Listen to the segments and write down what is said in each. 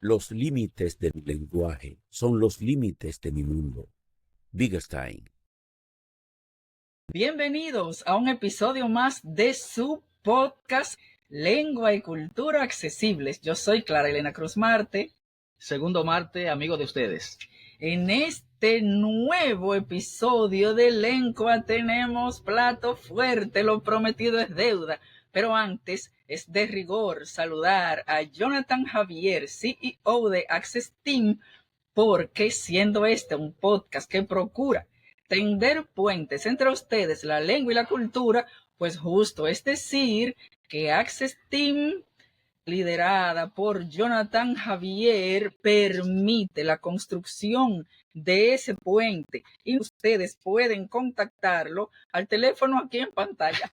Los límites de mi lenguaje son los límites de mi mundo. Wittgenstein. Bienvenidos a un episodio más de su podcast Lengua y Cultura Accesibles. Yo soy Clara Elena Cruz Marte. Segundo Marte, amigo de ustedes. En este nuevo episodio de Lengua tenemos plato fuerte, lo prometido es deuda. Pero antes es de rigor saludar a Jonathan Javier, CEO de Access Team, porque siendo este un podcast que procura tender puentes entre ustedes, la lengua y la cultura, pues justo es decir que Access Team, liderada por Jonathan Javier, permite la construcción de ese puente y ustedes pueden contactarlo al teléfono aquí en pantalla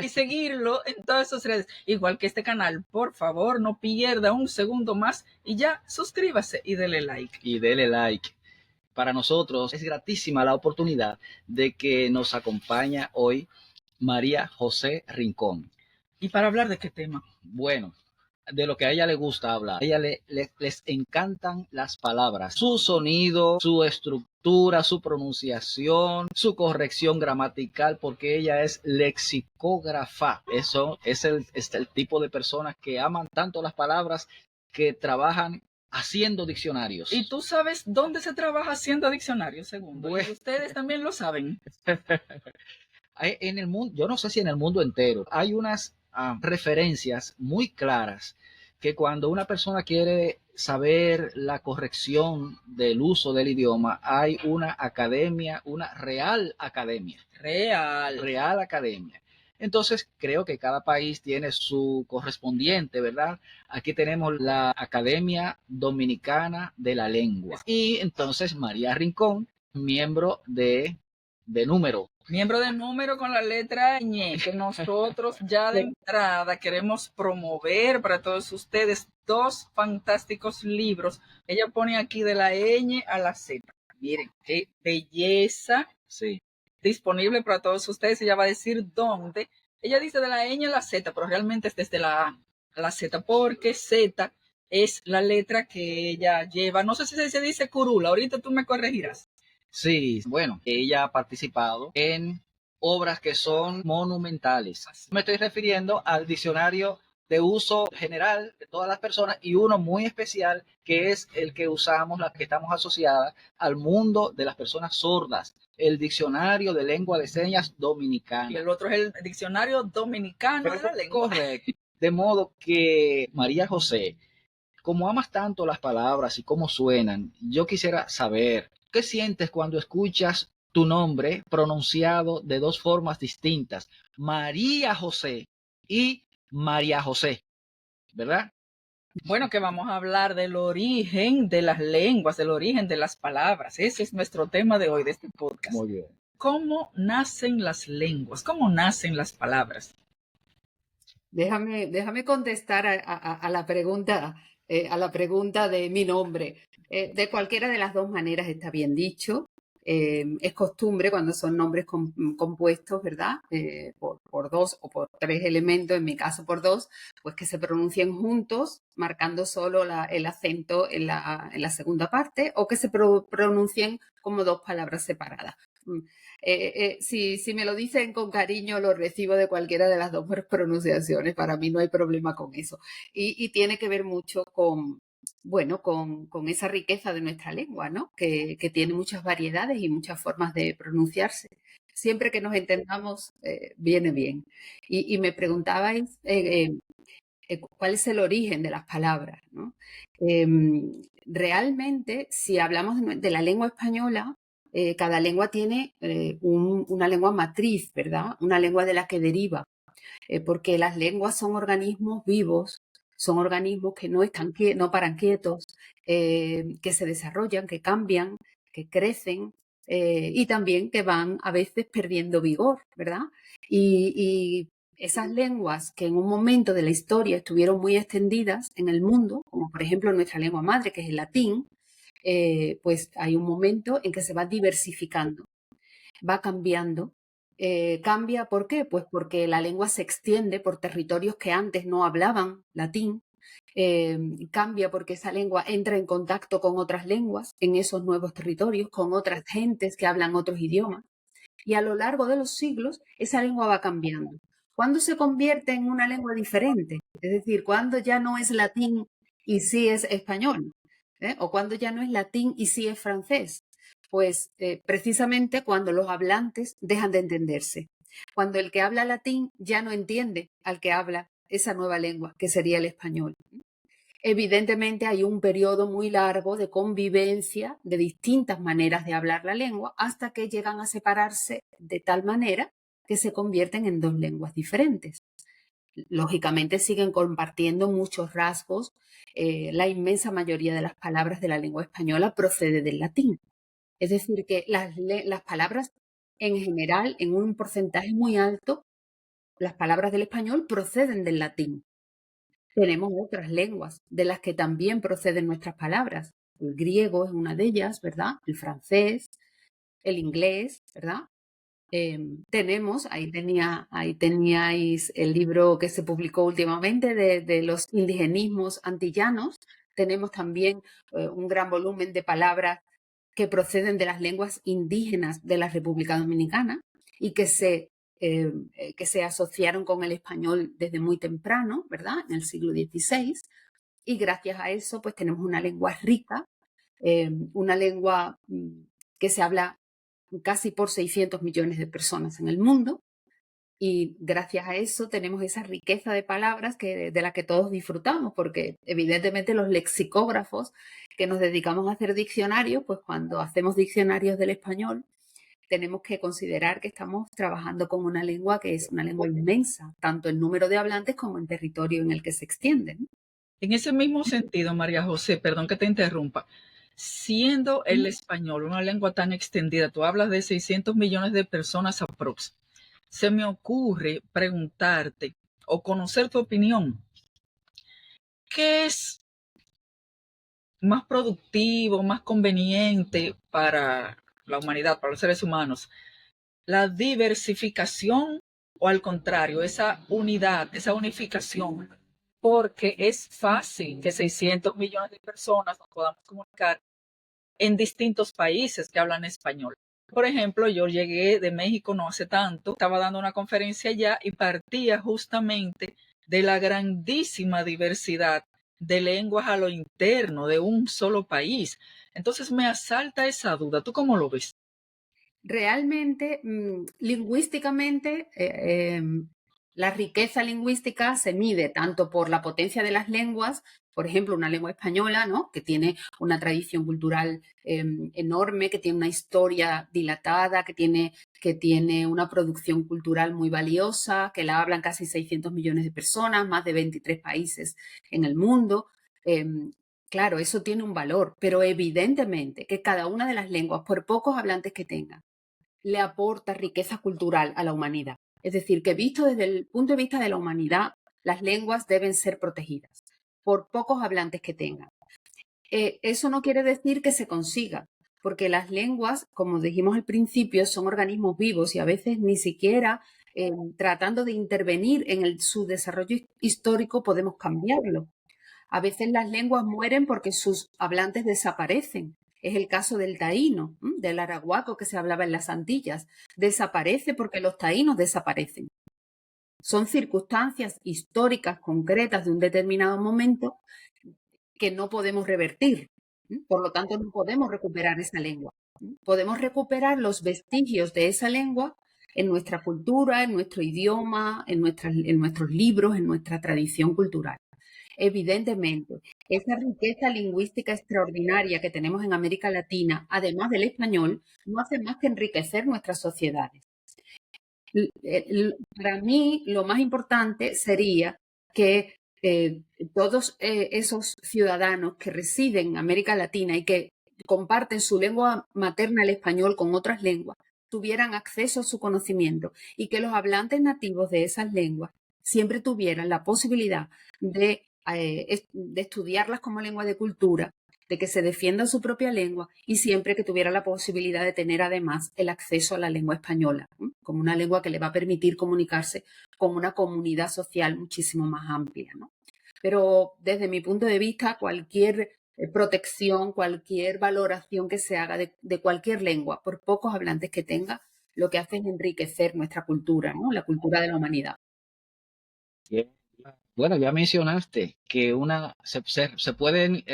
y seguirlo en todas sus redes, igual que este canal. Por favor, no pierda un segundo más y ya suscríbase y dele like. Para nosotros es gratísima la oportunidad de que nos acompaña hoy María José Rincón. ¿Y para hablar de qué tema? Bueno, de lo que a ella le gusta hablar. A ella les encantan las palabras, su sonido, su estructura, su pronunciación, su corrección gramatical, porque ella es lexicógrafa. Eso es el tipo de personas que aman tanto las palabras que trabajan haciendo diccionarios. ¿Y tú sabes dónde se trabaja haciendo diccionarios, segundo? Bueno. ¿Y ustedes también lo saben? En el mundo, yo no sé si en el mundo entero, hay unas referencias muy claras que cuando una persona quiere saber la corrección del uso del idioma, hay una academia, una real academia. Real academia. Entonces, creo que cada país tiene su correspondiente, ¿verdad? Aquí tenemos la Academia Dominicana de la Lengua. Y entonces María Rincón, miembro de número. Miembro de número con la letra ñ, que nosotros ya de entrada queremos promover para todos ustedes dos fantásticos libros. Ella pone aquí de la ñ a la z. Miren, qué belleza. Sí. Disponible para todos ustedes. Ella va a decir dónde. Ella dice de la ñ a la z, pero realmente es desde la A a la z, porque z es la letra que ella lleva. No sé si se dice curula, ahorita tú me corregirás. Sí, bueno, ella ha participado en obras que son monumentales. Me estoy refiriendo al diccionario de uso general de todas las personas y uno muy especial que es el que usamos, las que estamos asociadas al mundo de las personas sordas, el diccionario de lengua de señas dominicana. Y el otro es el diccionario dominicano de la lengua. Correcto. De modo que, María José, como amas tanto las palabras y cómo suenan, yo quisiera saber, ¿qué sientes cuando escuchas tu nombre pronunciado de dos formas distintas? María José y María José, ¿verdad? Bueno, que vamos a hablar del origen de las lenguas, del origen de las palabras. Ese es nuestro tema de hoy, de este podcast. Muy bien. ¿Cómo nacen las lenguas? ¿Cómo nacen las palabras? Déjame contestar a la pregunta, de mi nombre. De cualquiera de las dos maneras está bien dicho. Es costumbre cuando son nombres compuestos, ¿verdad? Por dos o por tres elementos, en mi caso por dos, pues que se pronuncien juntos, marcando solo el acento en la segunda parte, o que se pronuncien como dos palabras separadas. Si me lo dicen con cariño, lo recibo de cualquiera de las dos pronunciaciones. Para mí no hay problema con eso. Y tiene que ver mucho con esa riqueza de nuestra lengua, ¿no? Que tiene muchas variedades y muchas formas de pronunciarse. Siempre que nos entendamos, viene bien. Y me preguntabais cuál es el origen de las palabras, ¿no? Realmente, si hablamos de la lengua española, cada lengua tiene una lengua matriz, ¿verdad? Una lengua de la que deriva, porque las lenguas son organismos vivos, son organismos que no paran quietos, que se desarrollan, que cambian, que crecen y también que van a veces perdiendo vigor, ¿verdad? Y esas lenguas que en un momento de la historia estuvieron muy extendidas en el mundo, como por ejemplo nuestra lengua madre, que es el latín, pues hay un momento en que se va diversificando, va cambiando. ¿Cambia por qué? Pues porque la lengua se extiende por territorios que antes no hablaban latín cambia porque esa lengua entra en contacto con otras lenguas en esos nuevos territorios, con otras gentes que hablan otros idiomas. Y a lo largo de los siglos, esa lengua va cambiando. ¿Cuándo se convierte en una lengua diferente? Es decir, cuando ya no es latín y sí es español, o cuando ya no es latín y sí es francés. Pues precisamente cuando los hablantes dejan de entenderse. Cuando el que habla latín ya no entiende al que habla esa nueva lengua, que sería el español. Evidentemente hay un periodo muy largo de convivencia de distintas maneras de hablar la lengua hasta que llegan a separarse de tal manera que se convierten en dos lenguas diferentes. Lógicamente siguen compartiendo muchos rasgos. La inmensa mayoría de las palabras de la lengua española procede del latín. Es decir, que las palabras en general, en un porcentaje muy alto, las palabras del español proceden del latín. Tenemos otras lenguas de las que también proceden nuestras palabras. El griego es una de ellas, ¿verdad? El francés, el inglés, ¿verdad? Ahí teníais el libro que se publicó últimamente de los indigenismos antillanos. Tenemos también un gran volumen de palabras que proceden de las lenguas indígenas de la República Dominicana y que se asociaron con el español desde muy temprano, ¿verdad? En el siglo XVI. Y gracias a eso, pues tenemos una lengua rica, una lengua que se habla casi por 600 millones de personas en el mundo. Y gracias a eso tenemos esa riqueza de palabras de la que todos disfrutamos, porque evidentemente los lexicógrafos que nos dedicamos a hacer diccionarios, pues cuando hacemos diccionarios del español, tenemos que considerar que estamos trabajando con una lengua que es una lengua inmensa, tanto en número de hablantes como en territorio en el que se extiende, ¿no? En ese mismo sentido, María José, perdón que te interrumpa, siendo el español una lengua tan extendida, tú hablas de 600 millones de personas aprox, se me ocurre preguntarte o conocer tu opinión. ¿Qué es más productivo, más conveniente para la humanidad, para los seres humanos? ¿La diversificación o al contrario, esa unidad, esa unificación? Porque es fácil que 600 millones de personas nos podamos comunicar en distintos países que hablan español. Por ejemplo, yo llegué de México no hace tanto, estaba dando una conferencia allá y partía justamente de la grandísima diversidad de lenguas a lo interno de un solo país. Entonces me asalta esa duda. ¿Tú cómo lo ves? Realmente, lingüísticamente, la riqueza lingüística se mide tanto por la potencia de las lenguas, por ejemplo, una lengua española, ¿no? Que tiene una tradición cultural enorme, que tiene una historia dilatada, que tiene una producción cultural muy valiosa, que la hablan casi 600 millones de personas, más de 23 países en el mundo. Claro, eso tiene un valor, pero evidentemente que cada una de las lenguas, por pocos hablantes que tenga, le aporta riqueza cultural a la humanidad. Es decir, que visto desde el punto de vista de la humanidad, las lenguas deben ser protegidas, por pocos hablantes que tengan. Eso no quiere decir que se consiga, porque las lenguas, como dijimos al principio, son organismos vivos y a veces ni siquiera tratando de intervenir en su desarrollo histórico podemos cambiarlo. A veces las lenguas mueren porque sus hablantes desaparecen. Es el caso del taíno, del arahuaco que se hablaba en las Antillas. Desaparece porque los taínos desaparecen. Son circunstancias históricas concretas de un determinado momento que no podemos revertir. Por lo tanto, no podemos recuperar esa lengua. Podemos recuperar los vestigios de esa lengua en nuestra cultura, en nuestro idioma, en nuestros libros, en nuestra tradición cultural. Evidentemente, esa riqueza lingüística extraordinaria que tenemos en América Latina, además del español, no hace más que enriquecer nuestras sociedades. Para mí, lo más importante sería que todos esos ciudadanos que residen en América Latina y que comparten su lengua materna, el español, con otras lenguas, tuvieran acceso a su conocimiento y que los hablantes nativos de esas lenguas siempre tuvieran la posibilidad de estudiarlas como lengua de cultura, de que se defienda su propia lengua y siempre que tuviera la posibilidad de tener además el acceso a la lengua española, como una lengua que le va a permitir comunicarse con una comunidad social muchísimo más amplia, ¿no? Pero desde mi punto de vista, cualquier protección, cualquier valoración que se haga de cualquier lengua, por pocos hablantes que tenga, lo que hace es enriquecer nuestra cultura, ¿no? La cultura de la humanidad. Bien. Bueno, ya mencionaste que se pueden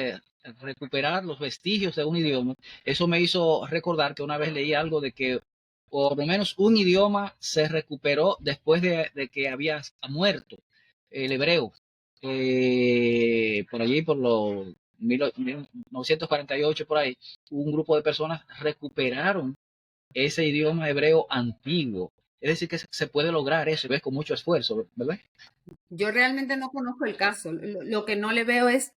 recuperar los vestigios de un idioma. Eso me hizo recordar que una vez leí algo de que por lo menos un idioma se recuperó después de que había muerto, el hebreo. Por allí, por los 1948, por ahí, un grupo de personas recuperaron ese idioma hebreo antiguo. Es decir, que se puede lograr eso, ¿ves? Con mucho esfuerzo, ¿verdad? Yo realmente no conozco el caso. Lo que no le veo es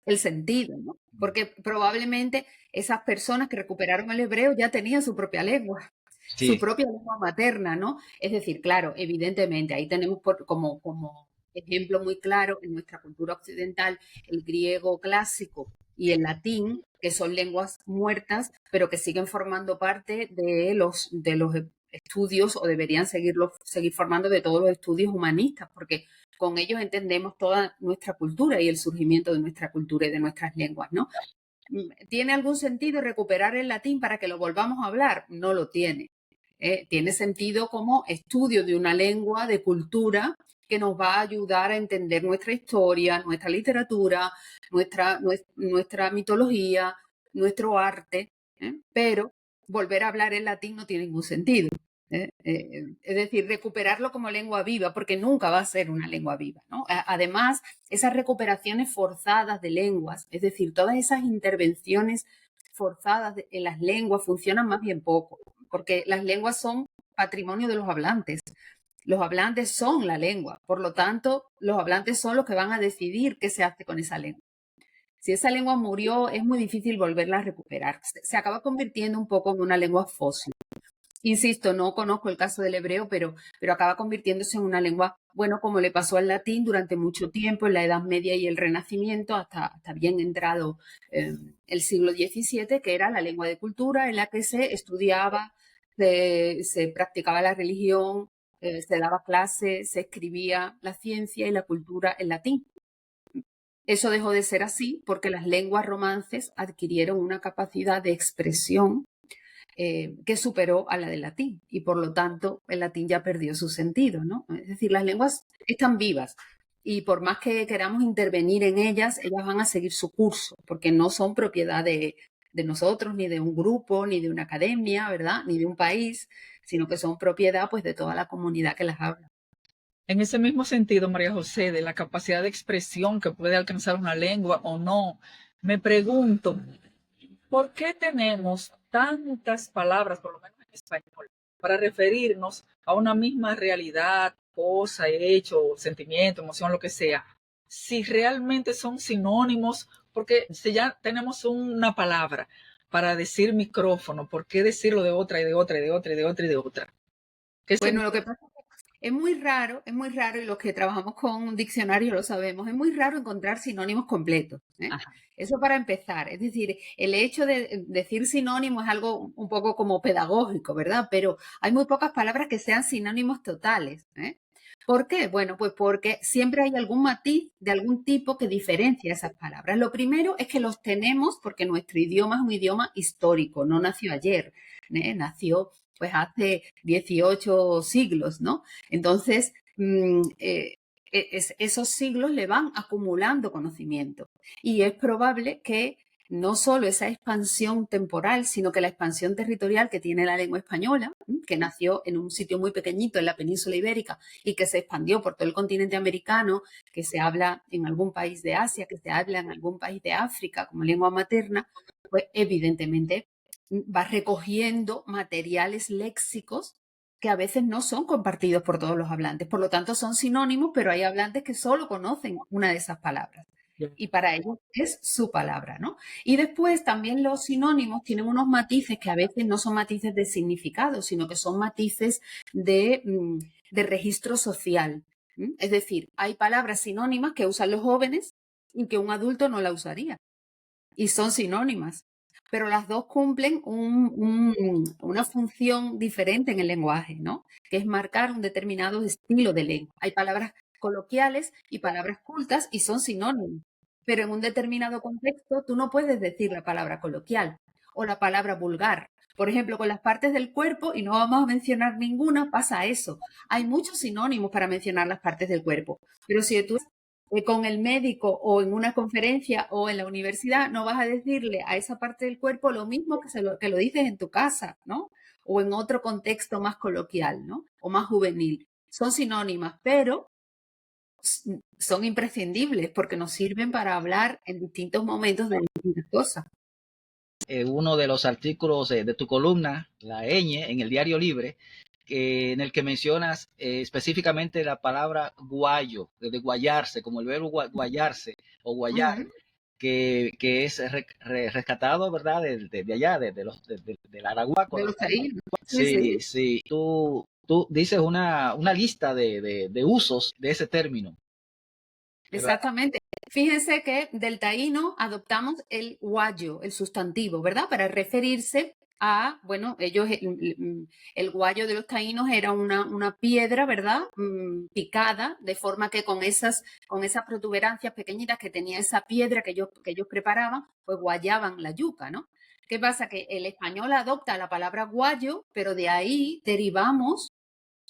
el sentido, ¿no? Porque probablemente esas personas que recuperaron el hebreo ya tenían su propia lengua, su Sí, propia lengua materna, ¿no? Es decir, claro, evidentemente, ahí tenemos como ejemplo muy claro en nuestra cultura occidental el griego clásico y el latín, que son lenguas muertas, pero que siguen formando parte de los estudios o deberían seguir formando de todos los estudios humanistas, porque con ellos entendemos toda nuestra cultura y el surgimiento de nuestra cultura y de nuestras lenguas, ¿no? ¿Tiene algún sentido recuperar el latín para que lo volvamos a hablar? No lo tiene. Tiene sentido como estudio de una lengua, de cultura, que nos va a ayudar a entender nuestra historia, nuestra literatura, nuestra mitología, nuestro arte, pero volver a hablar el latín no tiene ningún sentido. Es decir, recuperarlo como lengua viva, porque nunca va a ser una lengua viva, ¿no? Además, esas recuperaciones forzadas de lenguas, es decir, todas esas intervenciones forzadas en las lenguas funcionan más bien poco, porque las lenguas son patrimonio de los hablantes. Los hablantes son la lengua, por lo tanto, los hablantes son los que van a decidir qué se hace con esa lengua. Si esa lengua murió, es muy difícil volverla a recuperar. Se acaba convirtiendo un poco en una lengua fósil. Insisto, no conozco el caso del hebreo, pero acaba convirtiéndose en una lengua, bueno, como le pasó al latín durante mucho tiempo, en la Edad Media y el Renacimiento, hasta bien entrado el siglo XVII, que era la lengua de cultura en la que se estudiaba, se practicaba la religión, se daba clase, se escribía la ciencia y la cultura en latín. Eso dejó de ser así porque las lenguas romances adquirieron una capacidad de expresión que superó a la del latín y por lo tanto el latín ya perdió su sentido, ¿no? Es decir, las lenguas están vivas y por más que queramos intervenir en ellas, ellas van a seguir su curso porque no son propiedad de nosotros, ni de un grupo, ni de una academia, ¿verdad? Ni de un país, sino que son propiedad pues de toda la comunidad que las habla. En ese mismo sentido, María José, de la capacidad de expresión que puede alcanzar una lengua o no, me pregunto, ¿por qué tenemos tantas palabras, por lo menos en español, para referirnos a una misma realidad, cosa, hecho, sentimiento, emoción, lo que sea, si realmente son sinónimos? Porque si ya tenemos una palabra para decir micrófono, ¿por qué decirlo de otra y de otra y de otra y de otra y de otra? ¿Qué Bueno, lo que pasa es muy raro, y los que trabajamos con un diccionario lo sabemos, es muy raro encontrar sinónimos completos. Ajá. Eso para empezar. Es decir, el hecho de decir sinónimo es algo un poco como pedagógico, ¿verdad? Pero hay muy pocas palabras que sean sinónimos totales. ¿Por qué? Bueno, pues porque siempre hay algún matiz de algún tipo que diferencia esas palabras. Lo primero es que los tenemos porque nuestro idioma es un idioma histórico, no nació ayer, nació pues hace 18 siglos, ¿no? Entonces, esos siglos le van acumulando conocimiento y es probable que no solo esa expansión temporal, sino que la expansión territorial que tiene la lengua española, que nació en un sitio muy pequeñito en la península ibérica y que se expandió por todo el continente americano, que se habla en algún país de Asia, que se habla en algún país de África como lengua materna, pues evidentemente va recogiendo materiales léxicos que a veces no son compartidos por todos los hablantes. Por lo tanto, son sinónimos, pero hay hablantes que solo conocen una de esas palabras. Y para ellos es su palabra, ¿no? Y después también los sinónimos tienen unos matices que a veces no son matices de significado, sino que son matices de registro social. Es decir, hay palabras sinónimas que usan los jóvenes y que un adulto no la usaría. Y son sinónimas. Pero las dos cumplen una función diferente en el lenguaje, ¿no? Que es marcar un determinado estilo de lengua. Hay palabras coloquiales y palabras cultas y son sinónimos. Pero en un determinado contexto tú no puedes decir la palabra coloquial o la palabra vulgar. Por ejemplo, con las partes del cuerpo, y no vamos a mencionar ninguna, pasa eso. Hay muchos sinónimos para mencionar las partes del cuerpo. Pero si tú con el médico o en una conferencia o en la universidad, no vas a decirle a esa parte del cuerpo lo mismo que lo dices en tu casa, ¿no? O en otro contexto más coloquial, ¿no? O más juvenil. Son sinónimas, pero son imprescindibles porque nos sirven para hablar en distintos momentos de distintas cosas. Uno de los artículos de tu columna, la ñ, en el Diario Libre, en el que mencionas específicamente la palabra guayo, de guayarse, como el verbo guayarse o guayar, que es rescatado, ¿verdad? De allá, del Arahuaco. De los taínos. Sí, sí. Tú dices una lista de usos de ese término. Exactamente. Fíjense que del taíno adoptamos el guayo, el sustantivo, ¿verdad? Para referirse a, bueno, ellos, el guayo de los taínos era una piedra, ¿verdad? Picada, de forma que con esas protuberancias pequeñitas que tenía esa piedra que ellos preparaban, pues guayaban la yuca, ¿no? ¿Qué pasa? Que el español adopta la palabra guayo, pero de ahí derivamos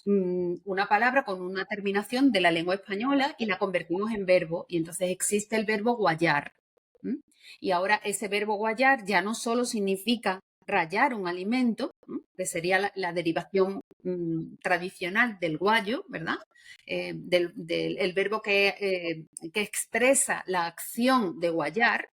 una palabra con una terminación de la lengua española y la convertimos en verbo, y entonces existe el verbo guayar. Y ahora ese verbo guayar ya no solo significa rallar un alimento, que sería la derivación tradicional del guayo, ¿verdad? El verbo que expresa la acción de guayar,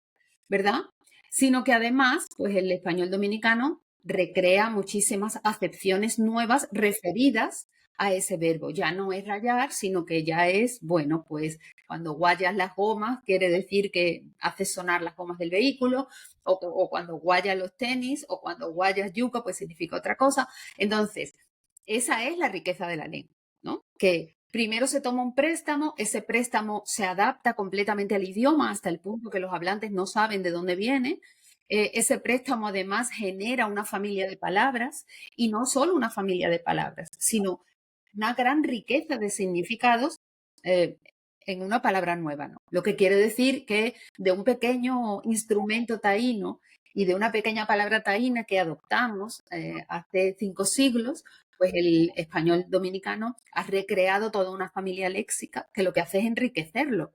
¿verdad? Sino que además, pues el español dominicano recrea muchísimas acepciones nuevas referidas a ese verbo. Ya no es rayar, sino que ya es, bueno, pues cuando guayas las gomas, quiere decir que haces sonar las gomas del vehículo, o cuando guayas los tenis, o cuando guayas yuca, pues significa otra cosa. Entonces, esa es la riqueza de la lengua, ¿no? Que primero se toma un préstamo, ese préstamo se adapta completamente al idioma hasta el punto que los hablantes no saben de dónde viene. Ese préstamo además genera una familia de palabras, y no solo una familia de palabras, sino una gran riqueza de significados en una palabra nueva, ¿no? Lo que quiere decir que de un pequeño instrumento taíno y de una pequeña palabra taína que adoptamos hace 5 siglos, pues el español dominicano ha recreado toda una familia léxica que lo que hace es enriquecerlo.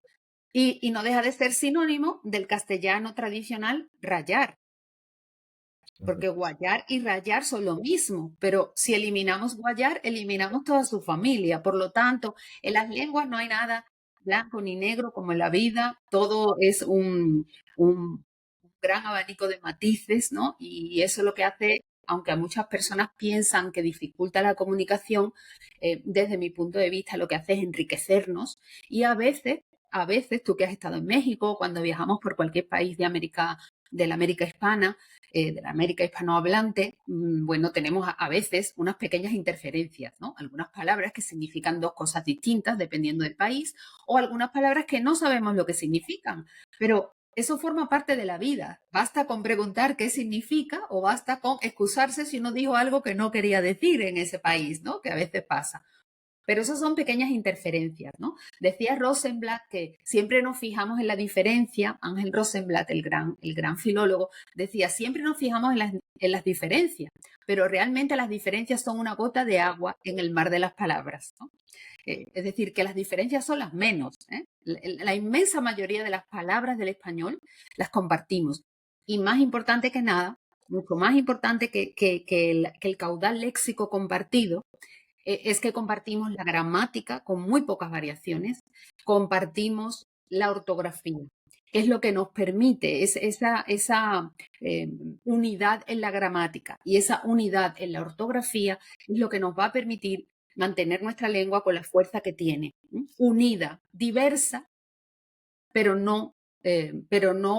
Y no deja de ser sinónimo del castellano tradicional rayar. Porque guayar y rayar son lo mismo, pero si eliminamos guayar, eliminamos toda su familia. Por lo tanto, en las lenguas no hay nada blanco ni negro como en la vida, todo es un gran abanico de matices, ¿no? Y eso es lo que hace, aunque a muchas personas piensan que dificulta la comunicación, desde mi punto de vista lo que hace es enriquecernos, y a veces, tú que has estado en México, cuando viajamos por cualquier país de la América hispana, de la América hispanohablante, bueno, tenemos a veces unas pequeñas interferencias, ¿no? Algunas palabras que significan dos cosas distintas dependiendo del país, o algunas palabras que no sabemos lo que significan, pero eso forma parte de la vida. Basta con preguntar qué significa, o basta con excusarse si uno dijo algo que no quería decir en ese país, ¿no? Que a veces pasa. Pero esas son pequeñas interferencias, ¿no? Decía Rosenblatt que siempre nos fijamos en la diferencia. Ángel Rosenblatt, el gran filólogo, decía, siempre nos fijamos en las diferencias, pero realmente las diferencias son una gota de agua en el mar de las palabras, ¿no? Es decir, que las diferencias son las menos, ¿eh? La inmensa mayoría de las palabras del español las compartimos. Y más importante que nada, mucho más importante que el caudal léxico compartido, es que compartimos la gramática con muy pocas variaciones, compartimos la ortografía, que es lo que nos permite esa unidad en la gramática, y esa unidad en la ortografía es lo que nos va a permitir mantener nuestra lengua con la fuerza que tiene, unida, diversa, pero no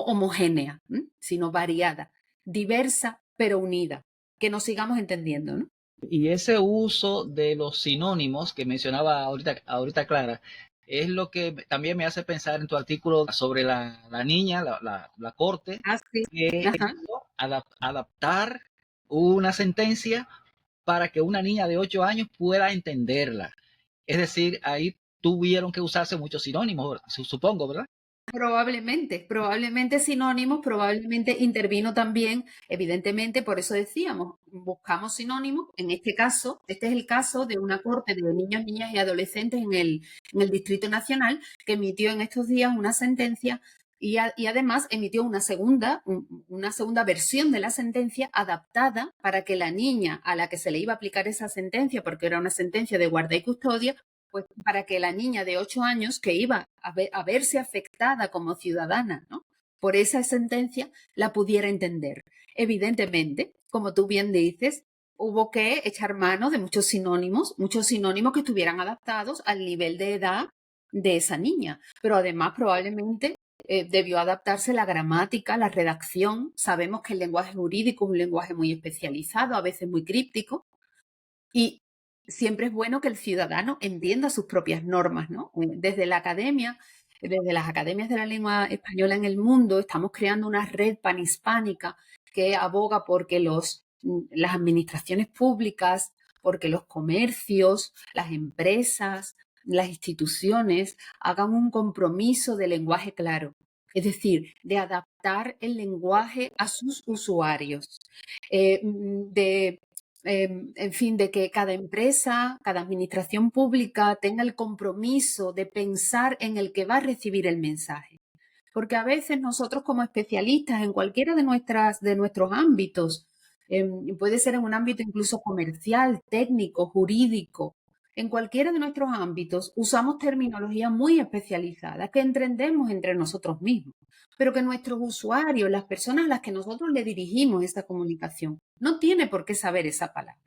homogénea, sino variada, diversa pero unida, que nos sigamos entendiendo, ¿no? Y ese uso de los sinónimos que mencionaba ahorita Clara, es lo que también me hace pensar en tu artículo sobre la niña, la corte, Sí. que adaptar una sentencia para que una niña de 8 años pueda entenderla. Es decir, ahí tuvieron que usarse muchos sinónimos, supongo, ¿verdad? Probablemente sinónimos, probablemente intervino también, evidentemente, por eso decíamos, buscamos sinónimos. En este caso, este es el caso de una corte de niños, niñas y adolescentes en el Distrito Nacional que emitió en estos días una sentencia y además emitió una segunda versión de la sentencia adaptada para que la niña a la que se le iba a aplicar esa sentencia, porque era una sentencia de guarda y custodia, pues para que la niña de 8 años que iba a verse afectada como ciudadana, ¿no?, por esa sentencia, la pudiera entender. Evidentemente, como tú bien dices, hubo que echar mano de muchos sinónimos que estuvieran adaptados al nivel de edad de esa niña, pero además probablemente debió adaptarse la gramática, la redacción. Sabemos que el lenguaje jurídico es un lenguaje muy especializado, a veces muy críptico, y siempre es bueno que el ciudadano entienda sus propias normas, ¿no? Desde la academia, desde las academias de la lengua española en el mundo, estamos creando una red panhispánica que aboga porque las administraciones públicas, porque los comercios, las empresas, las instituciones hagan un compromiso de lenguaje claro, es decir, de adaptar el lenguaje a sus usuarios, en fin, de que cada empresa, cada administración pública tenga el compromiso de pensar en el que va a recibir el mensaje. Porque a veces nosotros como especialistas en cualquiera de nuestros ámbitos, puede ser en un ámbito incluso comercial, técnico, jurídico, en cualquiera de nuestros ámbitos usamos terminología muy especializada que entendemos entre nosotros mismos, pero que nuestros usuarios, las personas a las que nosotros le dirigimos esa comunicación, no tiene por qué saber esa palabra.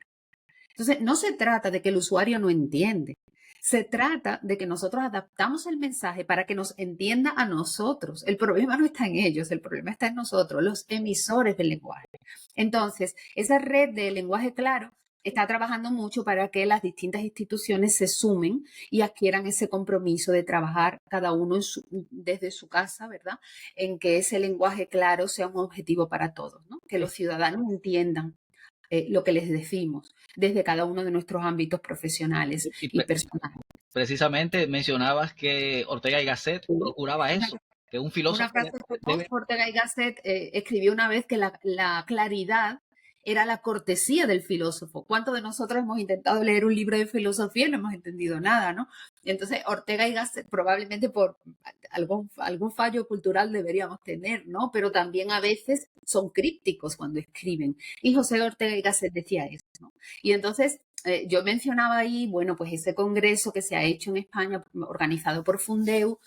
Entonces, no se trata de que el usuario no entiende. Se trata de que nosotros adaptamos el mensaje para que nos entienda a nosotros. El problema no está en ellos, el problema está en nosotros, los emisores del lenguaje. Entonces, esa red de lenguaje claro está trabajando mucho para que las distintas instituciones se sumen y adquieran ese compromiso de trabajar cada uno desde su casa, ¿verdad?, en que ese lenguaje claro sea un objetivo para todos, ¿no? Que los ciudadanos entiendan lo que les decimos desde cada uno de nuestros ámbitos profesionales y personales. Precisamente mencionabas que Ortega y Gasset procuraba eso, que un filósofo Una frase famosa, Ortega y Gasset escribió una vez que la claridad era la cortesía del filósofo. ¿Cuántos de nosotros hemos intentado leer un libro de filosofía y no hemos entendido nada, ¿no? Entonces, Ortega y Gasset, probablemente por algún fallo cultural deberíamos tener, ¿no? Pero también a veces son crípticos cuando escriben. Y José Ortega y Gasset decía eso, ¿no? Y entonces, yo mencionaba ahí, bueno, pues ese congreso que se ha hecho en España, organizado por Fundeu,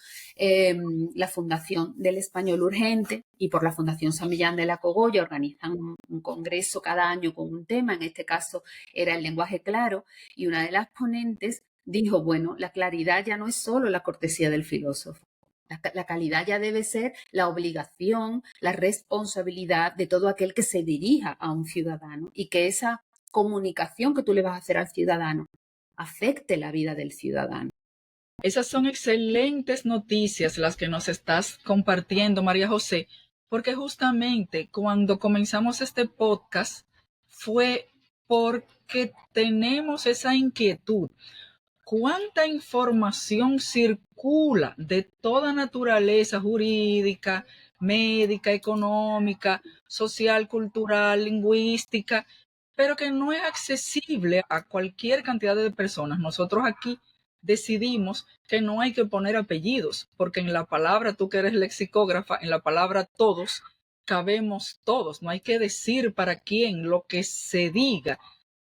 la Fundación del Español Urgente y por la Fundación San Millán de la Cogolla organizan un congreso cada año con un tema. En este caso era el lenguaje claro, y una de las ponentes dijo, bueno, la claridad ya no es solo la cortesía del filósofo. La calidad ya debe ser la obligación, la responsabilidad de todo aquel que se dirija a un ciudadano, y que esa comunicación que tú le vas a hacer al ciudadano afecte la vida del ciudadano. Esas son excelentes noticias las que nos estás compartiendo, María José, porque justamente cuando comenzamos este podcast fue porque tenemos esa inquietud. ¿Cuánta información circula de toda naturaleza jurídica, médica, económica, social, cultural, lingüística, pero que no es accesible a cualquier cantidad de personas? Nosotros aquí decidimos que no hay que poner apellidos, porque en la palabra, tú que eres lexicógrafa, en la palabra todos, cabemos todos. No hay que decir para quién. Lo que se diga,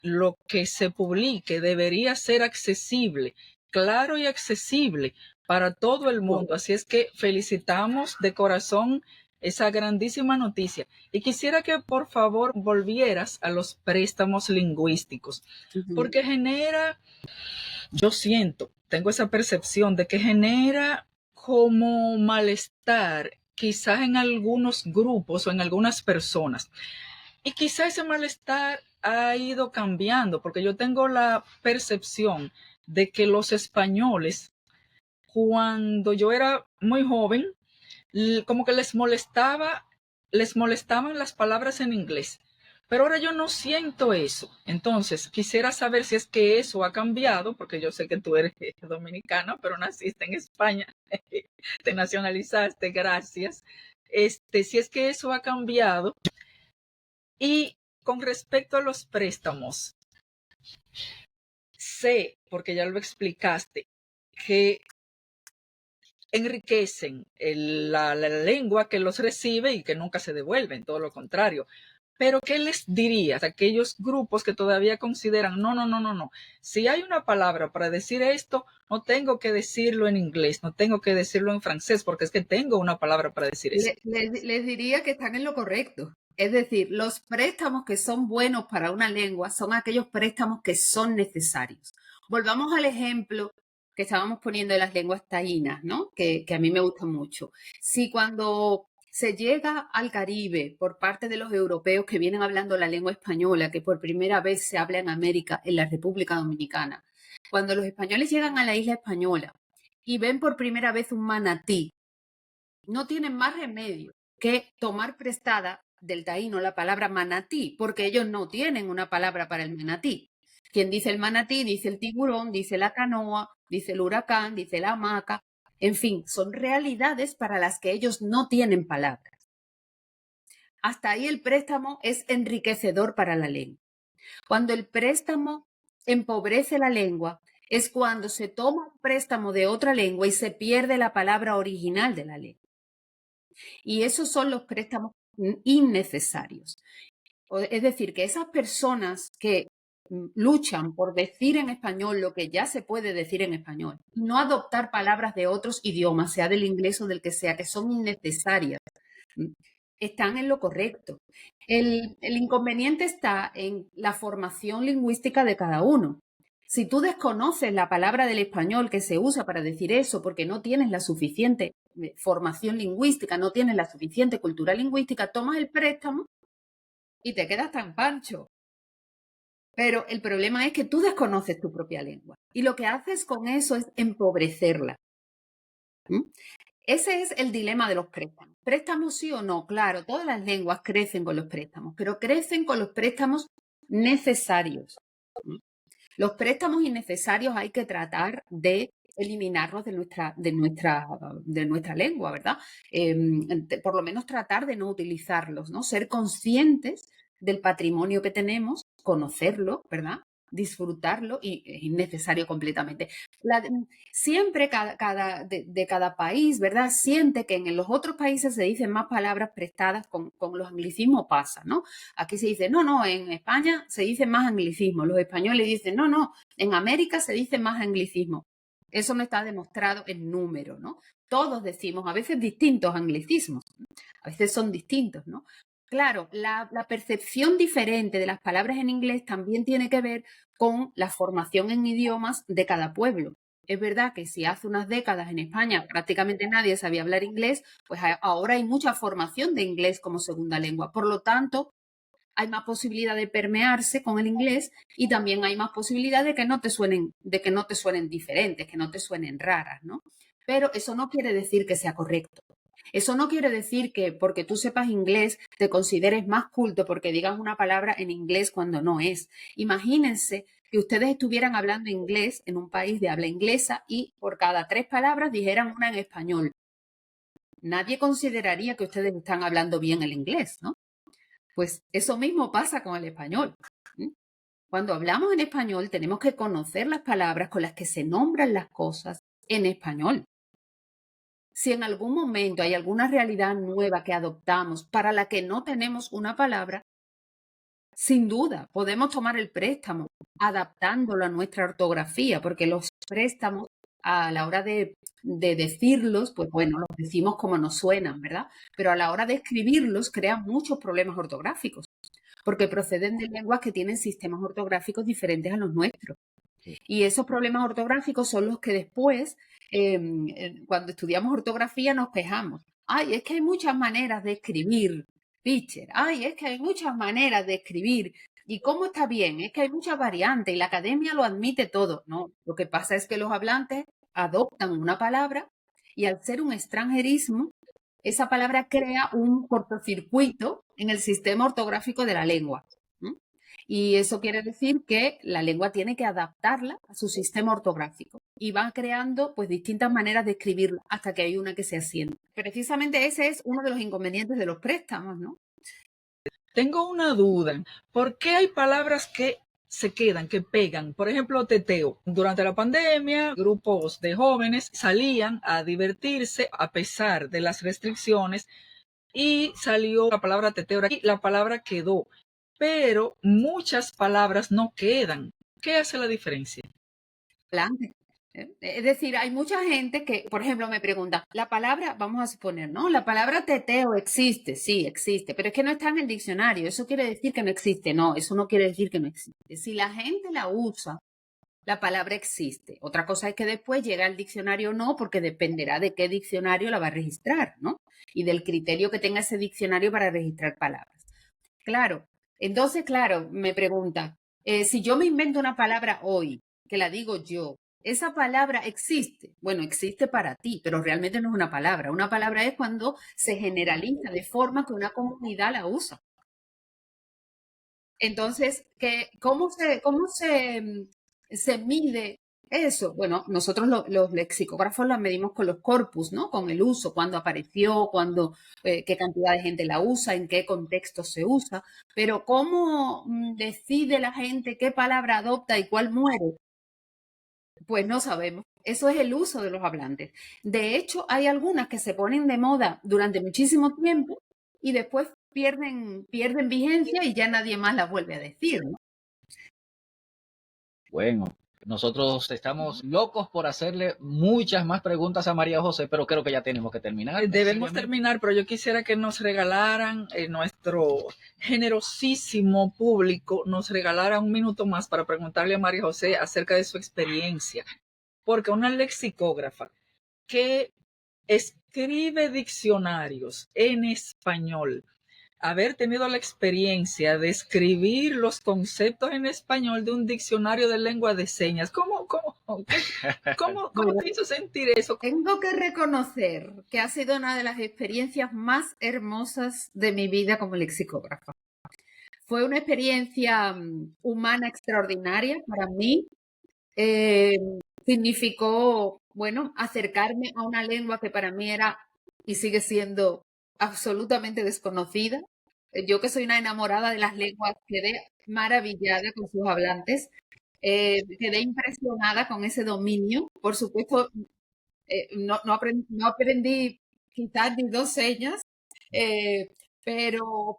lo que se publique, debería ser accesible, claro y accesible para todo el mundo. Así es que felicitamos de corazón esa grandísima noticia. Y quisiera que por favor volvieras a los préstamos lingüísticos, porque genera, yo siento, tengo esa percepción de que genera como malestar, quizás en algunos grupos o en algunas personas. Y quizás ese malestar ha ido cambiando, porque yo tengo la percepción de que los españoles, cuando yo era muy joven, como que les molestaban las palabras en inglés. Pero ahora yo no siento eso. Entonces, quisiera saber si es que eso ha cambiado, porque yo sé que tú eres dominicana, pero naciste en España, te nacionalizaste, gracias. Si es que eso ha cambiado. Y con respecto a los préstamos, sé, porque ya lo explicaste, que enriquecen la lengua que los recibe y que nunca se devuelven, todo lo contrario. Pero, ¿qué les dirías a aquellos grupos que todavía consideran, no? Si hay una palabra para decir esto, no tengo que decirlo en inglés, no tengo que decirlo en francés, porque es que tengo una palabra para decir eso. Les diría que están en lo correcto. Es decir, los préstamos que son buenos para una lengua son aquellos préstamos que son necesarios. Volvamos al ejemplo que estábamos poniendo de las lenguas taínas, ¿no? Que a mí me gusta mucho. Si cuando se llega al Caribe por parte de los europeos que vienen hablando la lengua española, que por primera vez se habla en América, en la República Dominicana, cuando los españoles llegan a la isla española y ven por primera vez un manatí, no tienen más remedio que tomar prestada del taíno la palabra manatí, porque ellos no tienen una palabra para el manatí. Quien dice el manatí, dice el tiburón, dice la canoa, dice el huracán, dice la hamaca. En fin, son realidades para las que ellos no tienen palabras. Hasta ahí el préstamo es enriquecedor para la lengua. Cuando el préstamo empobrece la lengua, es cuando se toma un préstamo de otra lengua y se pierde la palabra original de la lengua. Y esos son los préstamos innecesarios. Es decir, que esas personas que luchan por decir en español lo que ya se puede decir en español, no adoptar palabras de otros idiomas, sea del inglés o del que sea, que son innecesarias, están en lo correcto. El inconveniente está en la formación lingüística de cada uno. Si tú desconoces la palabra del español que se usa para decir eso porque no tienes la suficiente formación lingüística, no tienes la suficiente cultura lingüística, tomas el préstamo y te quedas tan pancho. Pero el problema es que tú desconoces tu propia lengua y lo que haces con eso es empobrecerla. Ese es el dilema de los préstamos. ¿Préstamos sí o no? Claro, todas las lenguas crecen con los préstamos, pero crecen con los préstamos necesarios. Los préstamos innecesarios hay que tratar de eliminarlos de nuestra lengua, ¿verdad? Por lo menos tratar de no utilizarlos, ¿no? Ser conscientes del patrimonio que tenemos, conocerlo, ¿verdad? Disfrutarlo y es innecesario completamente. Siempre de cada país, ¿verdad? Siente que en los otros países se dicen más palabras prestadas con los anglicismos pasa, ¿no? Aquí se dice, no, en España se dice más anglicismo. Los españoles dicen, no, en América se dice más anglicismo. Eso no está demostrado en número, ¿no? Todos decimos, a veces distintos anglicismos, a veces son distintos, ¿no? Claro, la percepción diferente de las palabras en inglés también tiene que ver con la formación en idiomas de cada pueblo. Es verdad que si hace unas décadas en España prácticamente nadie sabía hablar inglés, pues ahora hay mucha formación de inglés como segunda lengua. Por lo tanto, hay más posibilidad de permearse con el inglés y también hay más posibilidad de que no te suenen diferentes, que no te suenen raras, ¿no? Pero eso no quiere decir que sea correcto. Eso no quiere decir que porque tú sepas inglés te consideres más culto porque digas una palabra en inglés cuando no es. Imagínense que ustedes estuvieran hablando inglés en un país de habla inglesa y por cada 3 palabras dijeran una en español. Nadie consideraría que ustedes están hablando bien el inglés, ¿no? Pues eso mismo pasa con el español. Cuando hablamos en español tenemos que conocer las palabras con las que se nombran las cosas en español. Si en algún momento hay alguna realidad nueva que adoptamos para la que no tenemos una palabra, sin duda podemos tomar el préstamo adaptándolo a nuestra ortografía, porque los préstamos a la hora de decirlos, pues bueno, los decimos como nos suenan, ¿verdad? Pero a la hora de escribirlos crean muchos problemas ortográficos, porque proceden de lenguas que tienen sistemas ortográficos diferentes a los nuestros. Y esos problemas ortográficos son los que después, cuando estudiamos ortografía, nos quejamos. Ay, es que hay muchas maneras de escribir, teacher. Ay, es que hay muchas maneras de escribir. ¿Y cómo está bien? Es que hay muchas variantes y la academia lo admite todo. No, lo que pasa es que los hablantes adoptan una palabra y al ser un extranjerismo, esa palabra crea un cortocircuito en el sistema ortográfico de la lengua. Y eso quiere decir que la lengua tiene que adaptarla a su sistema ortográfico y va creando pues distintas maneras de escribirla hasta que hay una que se asienta. Precisamente ese es uno de los inconvenientes de los préstamos, ¿no? Tengo una duda. ¿Por qué hay palabras que se quedan, que pegan? Por ejemplo, teteo. Durante la pandemia, grupos de jóvenes salían a divertirse a pesar de las restricciones y salió la palabra teteo y la palabra quedó. Pero muchas palabras no quedan. ¿Qué hace la diferencia? Es decir, hay mucha gente que, por ejemplo, me pregunta, la palabra, vamos a suponer, ¿no? La palabra teteo existe, sí, existe, pero es que no está en el diccionario. ¿Eso quiere decir que no existe? No, eso no quiere decir que no existe. Si la gente la usa, la palabra existe. Otra cosa es que después llega al diccionario o no, porque dependerá de qué diccionario la va a registrar, ¿no? Y del criterio que tenga ese diccionario para registrar palabras. Claro, entonces, claro, me pregunta, si yo me invento una palabra hoy, que la digo yo, ¿esa palabra existe? Bueno, existe para ti, pero realmente no es una palabra. Una palabra es cuando se generaliza de forma que una comunidad la usa. Entonces, ¿cómo se mide eso? Bueno, nosotros los lexicógrafos la medimos con los corpus, ¿no? Con el uso, cuándo apareció, qué cantidad de gente la usa, en qué contexto se usa. Pero ¿cómo decide la gente qué palabra adopta y cuál muere? Pues no sabemos. Eso es el uso de los hablantes. De hecho, hay algunas que se ponen de moda durante muchísimo tiempo y después pierden vigencia y ya nadie más las vuelve a decir, ¿no? Bueno, nosotros estamos locos por hacerle muchas más preguntas a María José, pero creo que ya tenemos que terminar. Debemos terminar, pero yo quisiera que nos regalaran, nuestro generosísimo público, nos regalara un minuto más para preguntarle a María José acerca de su experiencia. Porque una lexicógrafa que escribe diccionarios en español, haber tenido la experiencia de escribir los conceptos en español de un diccionario de lengua de señas, ¿cómo te hizo sentir eso? Tengo que reconocer que ha sido una de las experiencias más hermosas de mi vida como lexicógrafa. Fue una experiencia humana extraordinaria para mí. Significó, bueno, acercarme a una lengua que para mí era y sigue siendo absolutamente desconocida. Yo que soy una enamorada de las lenguas, quedé maravillada con sus hablantes, quedé impresionada con ese dominio. Por supuesto, no aprendí quizás ni dos señas, pero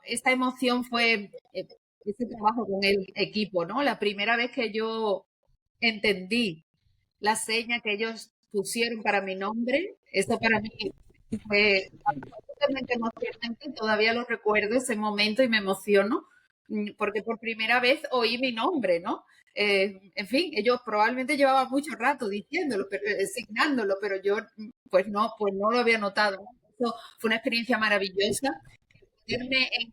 esta emoción fue ese trabajo con el equipo, ¿no? La primera vez que yo entendí la seña que ellos pusieron para mi nombre, eso para mí fue absolutamente emocionante, todavía lo recuerdo ese momento y me emociono, porque por primera vez oí mi nombre, ¿no? En fin, ellos probablemente llevaban mucho rato diciéndolo, signándolo, pero yo pues no lo había notado. Eso fue una experiencia maravillosa, ponerme en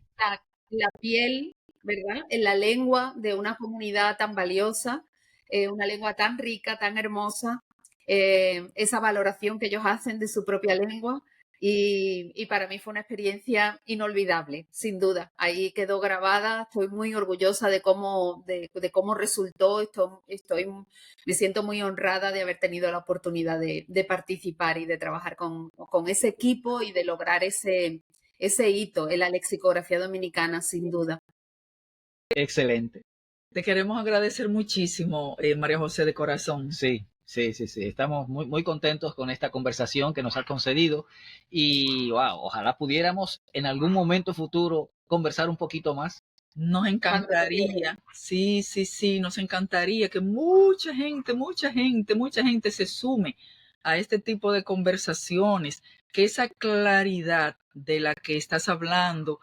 la piel, ¿verdad? En la lengua de una comunidad tan valiosa, una lengua tan rica, tan hermosa, esa valoración que ellos hacen de su propia lengua. Y para mí fue una experiencia inolvidable, sin duda. Ahí quedó grabada, estoy muy orgullosa de cómo resultó. Me siento muy honrada de haber tenido la oportunidad de participar y de trabajar con ese equipo y de lograr ese hito en la lexicografía dominicana, sin duda. Excelente. Te queremos agradecer muchísimo, María José, de corazón. Sí. Estamos muy, muy contentos con esta conversación que nos ha concedido y wow, ojalá pudiéramos en algún momento futuro conversar un poquito más. Nos encantaría, sí, nos encantaría que mucha gente se sume a este tipo de conversaciones, que esa claridad de la que estás hablando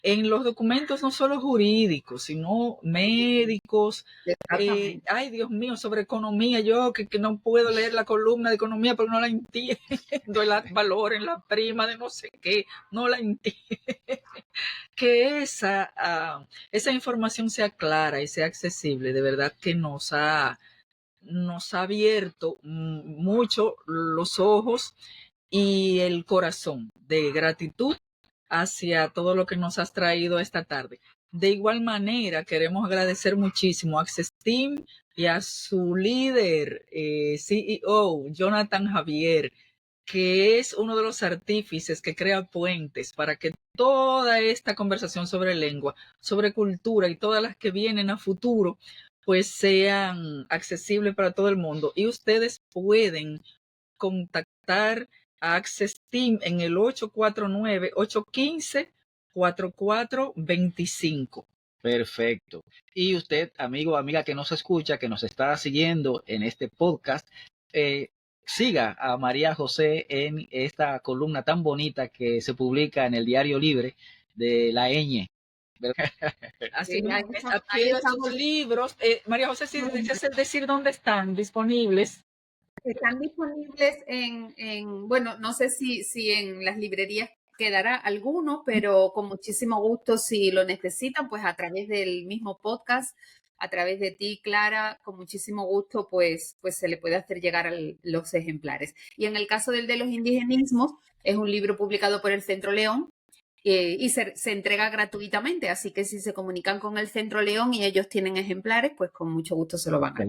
en los documentos no solo jurídicos, sino médicos, ay Dios mío, sobre economía, yo que no puedo leer la columna de economía porque no la entiendo, el valor en la prima de no sé qué, no la entiendo. Que esa información sea clara y sea accesible, de verdad que nos ha abierto mucho los ojos y el corazón de gratitud hacia todo lo que nos has traído esta tarde. De igual manera, queremos agradecer muchísimo a Access Team y a su líder, CEO, Jonathan Javier, que es uno de los artífices que crea puentes para que toda esta conversación sobre lengua, sobre cultura y todas las que vienen a futuro, pues sean accesibles para todo el mundo. Y ustedes pueden contactar a Access Team en el 849-815-4425. Perfecto. Y usted, amigo o amiga que nos escucha, que nos está siguiendo en este podcast, siga a María José en esta columna tan bonita que se publica en el Diario Libre de la Ñ. Así Sí, ahí es, estamos. adquiera sus libros. María José, si deseas decir dónde están disponibles. Están disponibles bueno, no sé si en las librerías quedará alguno, pero con muchísimo gusto, si lo necesitan, pues a través del mismo podcast, a través de ti, Clara, con muchísimo gusto, pues se le puede hacer llegar los ejemplares. Y en el caso del de los indigenismos, es un libro publicado por el Centro León, y se entrega gratuitamente, así que si se comunican con el Centro León y ellos tienen ejemplares, pues con mucho gusto se lo van a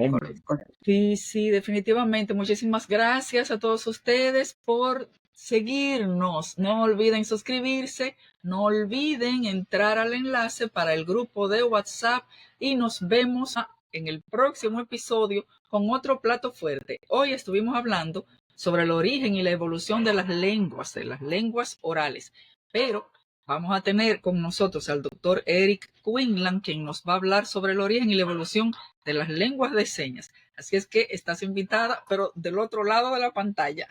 Sí, definitivamente. Muchísimas gracias a todos ustedes por seguirnos. No olviden suscribirse, no olviden entrar al enlace para el grupo de WhatsApp y nos vemos en el próximo episodio con otro plato fuerte. Hoy estuvimos hablando sobre el origen y la evolución de las lenguas orales, pero vamos a tener con nosotros al doctor Eric Quinlan, quien nos va a hablar sobre el origen y la evolución de las lenguas de señas. Así es que estás invitada, pero del otro lado de la pantalla.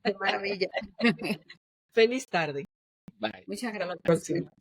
Qué maravilla. Feliz tarde. Bye. Muchas Hasta la gracias. próxima.